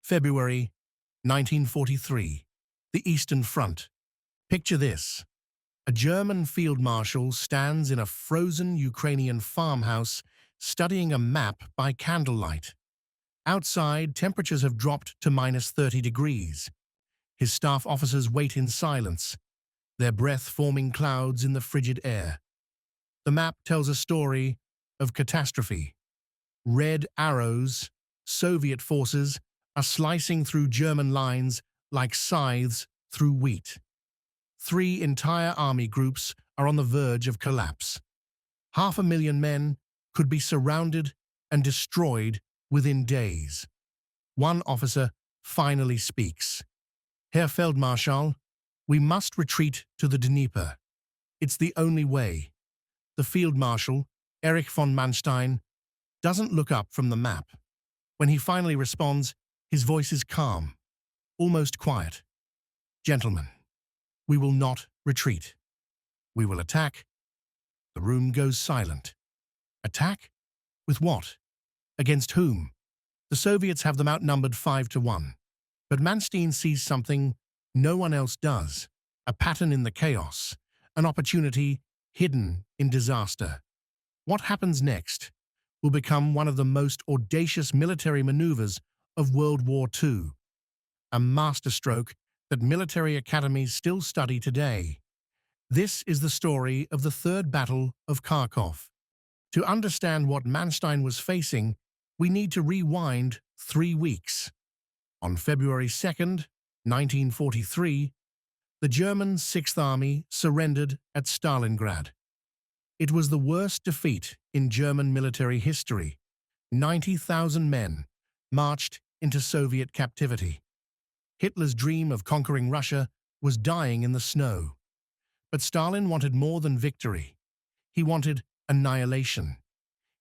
February 1943. The Eastern Front. Picture this. A German field marshal stands in a frozen Ukrainian farmhouse studying a map by candlelight. Outside, temperatures have dropped to -30 degrees. His staff officers wait in silence, their breath forming clouds in the frigid air. The map tells a story of catastrophe. Red arrows, Soviet forces, are slicing through German lines like scythes through wheat. 3 entire army groups are on the verge of collapse. 500,000 men could be surrounded and destroyed within days. One officer finally speaks. "Herr Feldmarschall, we must retreat to the Dnieper. It's the only way." The field marshal, Erich von Manstein, doesn't look up from the map. When he finally responds, his voice is calm, almost quiet. "Gentlemen, we will not retreat. We will attack." The room goes silent. Attack? With what? Against whom? The Soviets have them outnumbered 5-1. But Manstein sees something no one else does. A pattern in the chaos. An opportunity hidden in disaster. What happens next will become one of the most audacious military maneuvers of World War II. A masterstroke that military academies still study today. This is the story of the Third Battle of Kharkov. To understand what Manstein was facing, we need to rewind 3 weeks. On February 2nd, 1943, the German Sixth Army surrendered at Stalingrad. It was the worst defeat in German military history. 90,000 men marched into Soviet captivity. Hitler's dream of conquering Russia was dying in the snow. But Stalin wanted more than victory. He wanted annihilation.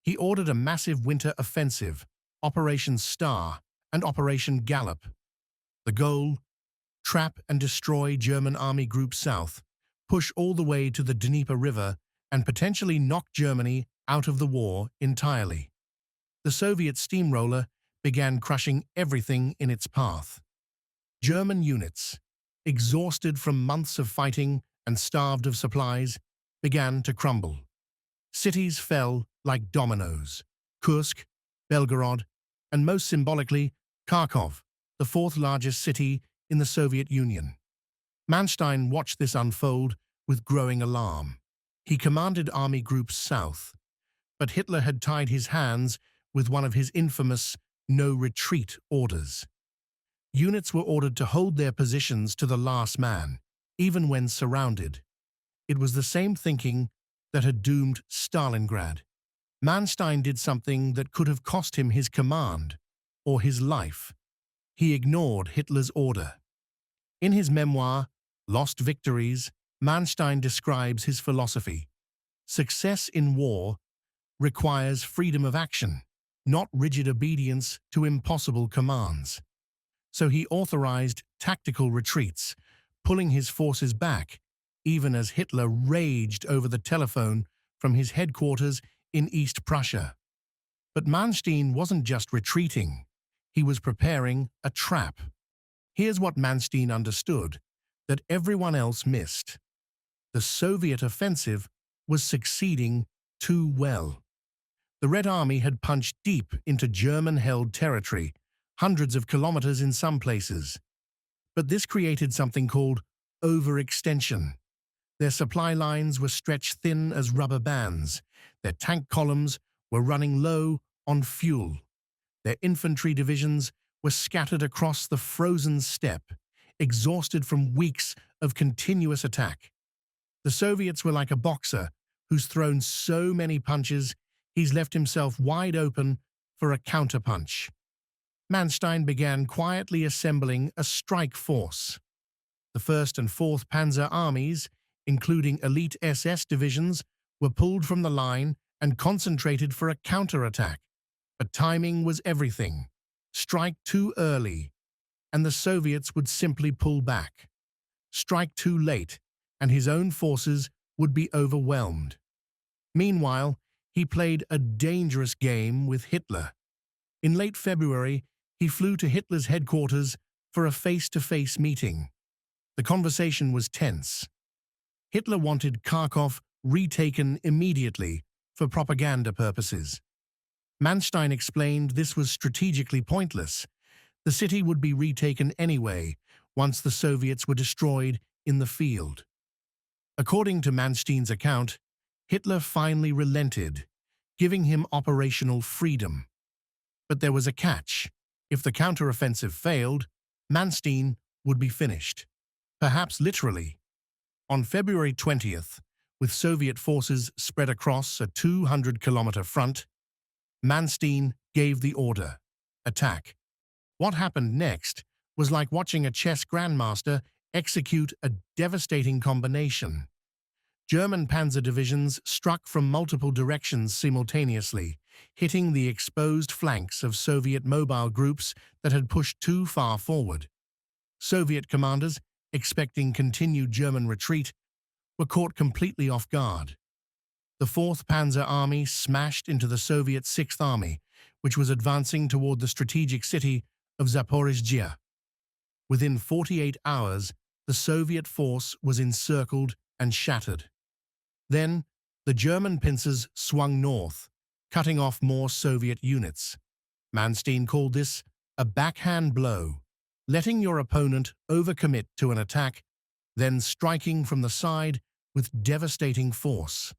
He ordered a massive winter offensive, Operation Star and Operation Gallop. The goal? Trap and destroy German Army Group South, push all the way to the Dnieper River, and potentially knock Germany out of the war entirely. The Soviet steamroller began crushing everything in its path. German units, exhausted from months of fighting and starved of supplies, began to crumble. Cities fell like dominoes. Kursk, Belgorod, and most symbolically, Kharkov, the 4th largest city in the Soviet Union. Manstein watched this unfold with growing alarm. He commanded Army Groups South, but Hitler had tied his hands with one of his infamous no-retreat orders. Units were ordered to hold their positions to the last man, even when surrounded. It was the same thinking that had doomed Stalingrad. Manstein did something that could have cost him his command or his life. He ignored Hitler's order. In his memoir, Lost Victories, Manstein describes his philosophy. Success in war requires freedom of action, not rigid obedience to impossible commands. So he authorized tactical retreats, pulling his forces back, even as Hitler raged over the telephone from his headquarters in East Prussia. But Manstein wasn't just retreating, he was preparing a trap. Here's what Manstein understood, that everyone else missed. The Soviet offensive was succeeding too well. The Red Army had punched deep into German-held territory, hundreds of kilometers in some places. But this created something called overextension. Their supply lines were stretched thin as rubber bands. Their tank columns were running low on fuel. Their infantry divisions were scattered across the frozen steppe, exhausted from weeks of continuous attack. The Soviets were like a boxer who's thrown so many punches he's left himself wide open for a counterpunch. Manstein began quietly assembling a strike force. The 1st and 4th Panzer Armies, including elite SS divisions, were pulled from the line and concentrated for a counterattack. But timing was everything. Strike too early, and the Soviets would simply pull back. Strike too late, and his own forces would be overwhelmed. Meanwhile, he played a dangerous game with Hitler. In late February, he flew to Hitler's headquarters for a face-to-face meeting. The conversation was tense. Hitler wanted Kharkov retaken immediately for propaganda purposes. Manstein explained this was strategically pointless. The city would be retaken anyway once the Soviets were destroyed in the field. According to Manstein's account, Hitler finally relented, giving him operational freedom. But there was a catch. If the counteroffensive failed, Manstein would be finished. Perhaps literally. On February 20th, with Soviet forces spread across a 200-kilometer front, Manstein gave the order: attack. What happened next was like watching a chess grandmaster execute a devastating combination. German panzer divisions struck from multiple directions simultaneously, hitting the exposed flanks of Soviet mobile groups that had pushed too far forward. Soviet commanders, expecting continued German retreat, were caught completely off guard. The 4th Panzer Army smashed into the Soviet 6th Army, which was advancing toward the strategic city of Zaporizhzhia. Within 48 hours, the Soviet force was encircled and shattered. Then, the German pincers swung north, cutting off more Soviet units. Manstein called this a backhand blow, letting your opponent overcommit to an attack, then striking from the side with devastating force.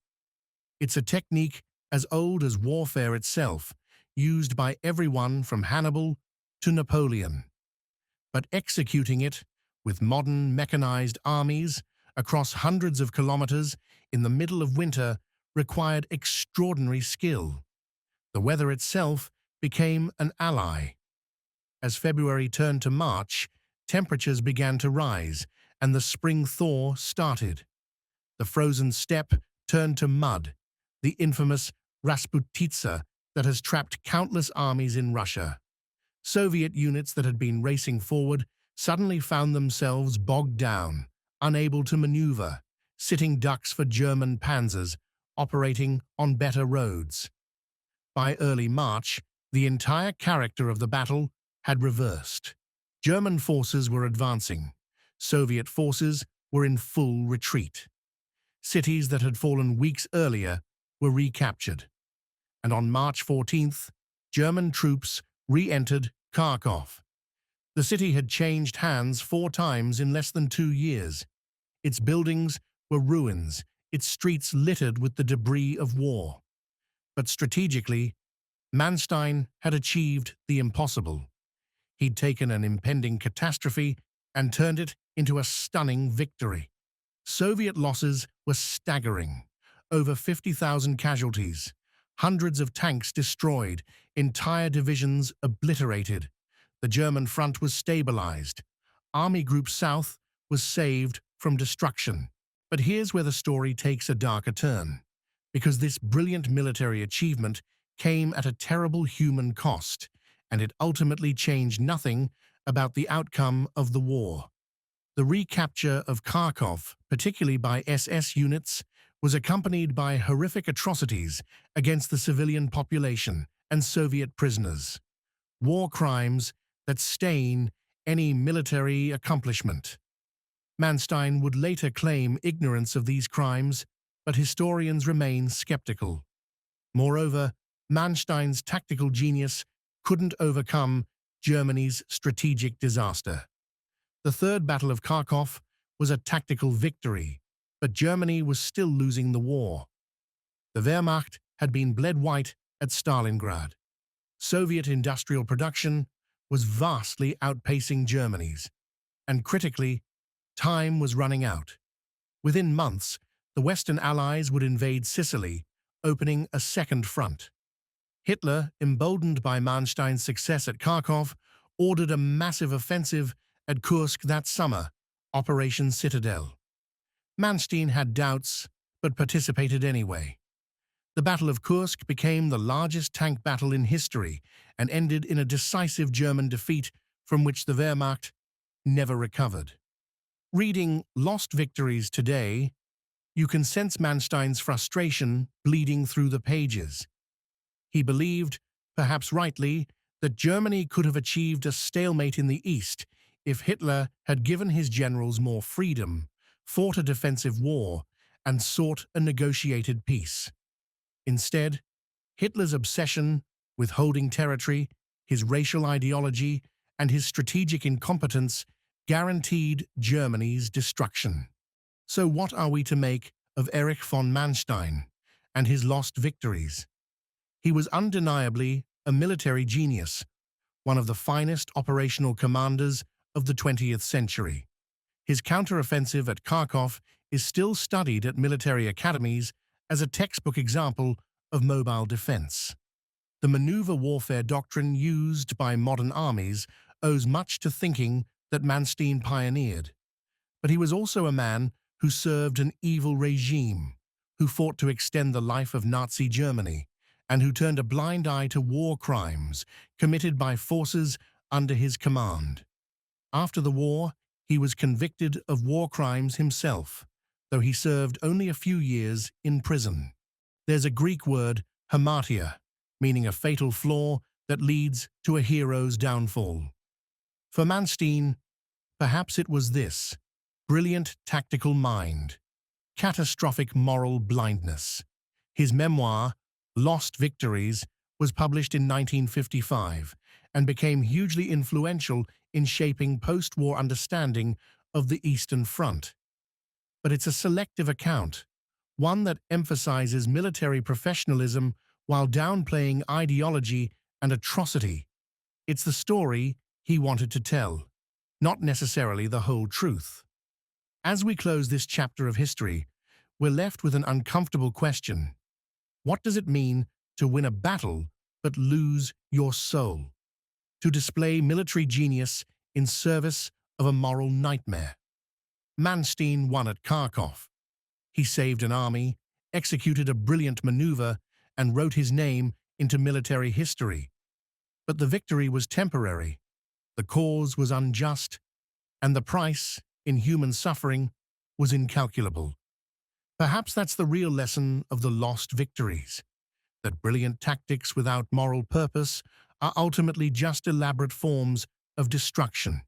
It's a technique as old as warfare itself, used by everyone from Hannibal to Napoleon. But executing it with modern mechanized armies across hundreds of kilometers in the middle of winter required extraordinary skill. The weather itself became an ally. As February turned to March, temperatures began to rise, and the spring thaw started. The frozen steppe turned to mud, the infamous Rasputitsa that has trapped countless armies in Russia. Soviet units that had been racing forward suddenly found themselves bogged down, unable to maneuver, sitting ducks for German panzers operating on better roads. By early March, the entire character of the battle had reversed. German forces were advancing. Soviet forces were in full retreat. Cities that had fallen weeks earlier were recaptured. And on March 14th, German troops re-entered Kharkov. The city had changed hands 4 times in less than 2 years. Its buildings were ruins, its streets littered with the debris of war. But strategically, Manstein had achieved the impossible. He'd taken an impending catastrophe and turned it into a stunning victory. Soviet losses were staggering. Over 50,000 casualties, hundreds of tanks destroyed, entire divisions obliterated. The German front was stabilized. Army Group South was saved from destruction. But here's where the story takes a darker turn, because this brilliant military achievement came at a terrible human cost, and it ultimately changed nothing about the outcome of the war. The recapture of Kharkov, particularly by SS units, was accompanied by horrific atrocities against the civilian population and Soviet prisoners. War crimes that stain any military accomplishment. Manstein would later claim ignorance of these crimes, but historians remain skeptical. Moreover, Manstein's tactical genius couldn't overcome Germany's strategic disaster. The Third Battle of Kharkov was a tactical victory, but Germany was still losing the war. The Wehrmacht had been bled white at Stalingrad. Soviet industrial production was vastly outpacing Germany's, and critically, time was running out. Within months, the Western Allies would invade Sicily, opening a second front. Hitler, emboldened by Manstein's success at Kharkov, ordered a massive offensive at Kursk that summer, Operation Citadel. Manstein had doubts, but participated anyway. The Battle of Kursk became the largest tank battle in history and ended in a decisive German defeat from which the Wehrmacht never recovered. Reading Lost Victories today, you can sense Manstein's frustration bleeding through the pages. He believed, perhaps rightly, that Germany could have achieved a stalemate in the East if Hitler had given his generals more freedom, fought a defensive war, and sought a negotiated peace. Instead, Hitler's obsession with holding territory, his racial ideology, and his strategic incompetence guaranteed Germany's destruction. So what are we to make of Erich von Manstein and his lost victories? He was undeniably a military genius, one of the finest operational commanders of the 20th century. His counteroffensive at Kharkov is still studied at military academies as a textbook example of mobile defense. The maneuver warfare doctrine used by modern armies owes much to thinking that Manstein pioneered. But he was also a man who served an evil regime, who fought to extend the life of Nazi Germany, and who turned a blind eye to war crimes committed by forces under his command. After the war, he was convicted of war crimes himself, though he served only a few years in prison. There's a Greek word, hamartia, meaning a fatal flaw that leads to a hero's downfall. For Manstein, perhaps it was this: brilliant tactical mind, catastrophic moral blindness. His memoir, Lost Victories, was published in 1955 and became hugely influential in shaping post-war understanding of the Eastern Front. But it's a selective account, one that emphasizes military professionalism while downplaying ideology and atrocity. It's the story he wanted to tell, not necessarily the whole truth. As we close this chapter of history, we're left with an uncomfortable question. What does it mean to win a battle but lose your soul? To display military genius in service of a moral nightmare? Manstein won at Kharkov. He saved an army, executed a brilliant maneuver, and wrote his name into military history. But the victory was temporary, the cause was unjust, and the price, in human suffering, was incalculable. Perhaps that's the real lesson of the lost victories, that brilliant tactics without moral purpose are ultimately just elaborate forms of destruction.